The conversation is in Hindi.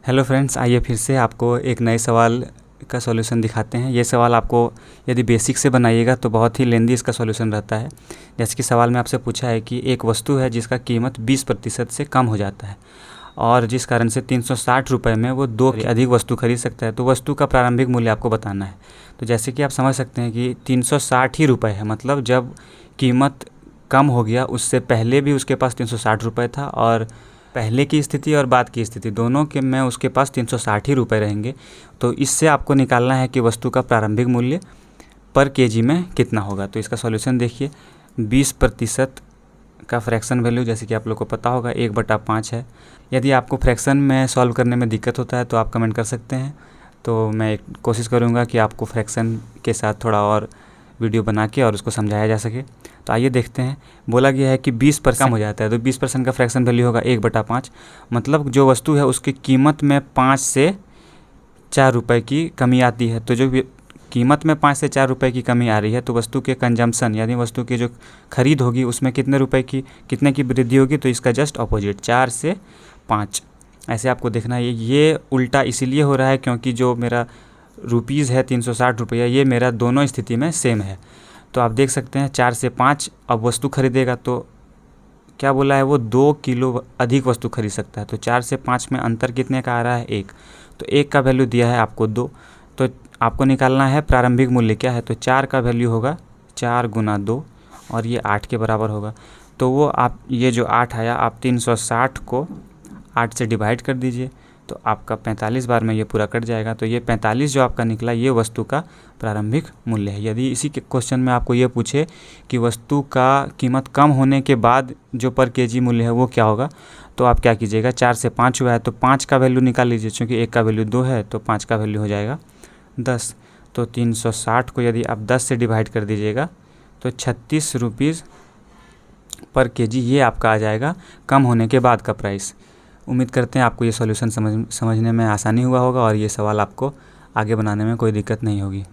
हेलो फ्रेंड्स, आइए फिर से आपको एक नए सवाल का सॉल्यूशन दिखाते हैं। ये सवाल आपको यदि बेसिक से बनाइएगा तो बहुत ही लेंदी इसका सॉल्यूशन रहता है। जैसे कि सवाल में आपसे पूछा है कि एक वस्तु है जिसका कीमत 20% से कम हो जाता है और जिस कारण से 360 रुपये में वो दो अधिक वस्तु खरीद सकता है, तो वस्तु का प्रारंभिक मूल्य आपको बताना है। तो जैसे कि आप समझ सकते हैं कि 360 ही रुपये है, मतलब जब कीमत कम हो गया उससे पहले भी उसके पास 360 रुपये था और पहले की स्थिति और बाद की स्थिति दोनों के में उसके पास 360 ही रुपये रहेंगे। तो इससे आपको निकालना है कि वस्तु का प्रारंभिक मूल्य पर केजी में कितना होगा। तो इसका सॉल्यूशन देखिए, 20% का फ्रैक्शन वैल्यू जैसे कि आप लोग को पता होगा 1/5 है। यदि आपको फ्रैक्शन में सॉल्व करने में दिक्कत होता है तो आप कमेंट कर सकते हैं, तो मैं कोशिश करूँगा कि आपको फ्रैक्शन के साथ थोड़ा और वीडियो बना के और उसको समझाया जा सके। तो आइए देखते हैं। बोला गया है कि 20% कम हो जाता है, तो 20% का फ्रैक्शन वैल्यू होगा 1/5। मतलब जो वस्तु है उसकी कीमत में 5 से 4 रुपये की कमी आती है। तो जो कीमत में 5 से 4 रुपये की कमी आ रही है तो वस्तु के कंजम्पशन यानी वस्तु की जो खरीद होगी उसमें कितने की वृद्धि होगी। तो इसका जस्ट अपोजिट 4 से 5 ऐसे आपको देखना है। ये उल्टा इसीलिए हो रहा है क्योंकि जो मेरा रुपीज़ है 360 रुपया, ये मेरा दोनों स्थिति में सेम है। तो आप देख सकते हैं 4 से 5 अब वस्तु खरीदेगा तो क्या बोला है, वो 2 किलो अधिक वस्तु खरीद सकता है। तो 4 से 5 में अंतर कितने का आ रहा है, 1। तो 1 का वैल्यू दिया है आपको 2, तो आपको निकालना है प्रारंभिक मूल्य क्या है। तो 4 का वैल्यू होगा 4 गुना 2 और ये 8 के बराबर होगा। तो वो आप ये जो 8 आया, आप 360 को 8 से डिवाइड कर दीजिए तो आपका 45 बार में ये पूरा कट जाएगा। तो ये 45 जो आपका निकला ये वस्तु का प्रारंभिक मूल्य है। यदि इसी के क्वेश्चन में आपको ये पूछे कि वस्तु का कीमत कम होने के बाद जो पर केजी मूल्य है वो क्या होगा, तो आप क्या कीजिएगा, 4 से 5 हुआ है तो 5 का वैल्यू निकाल लीजिए। चूँकि 1 का वैल्यू 2 है तो 5 का वैल्यू हो जाएगा 10। तो 360 को यदि आप 10 से डिवाइड कर दीजिएगा तो 36 रुपीज़ पर केजी ये आपका आ जाएगा कम होने के बाद का प्राइस। उम्मीद करते हैं आपको ये सॉल्यूशन समझने में आसानी हुआ होगा और ये सवाल आपको आगे बनाने में कोई दिक्कत नहीं होगी।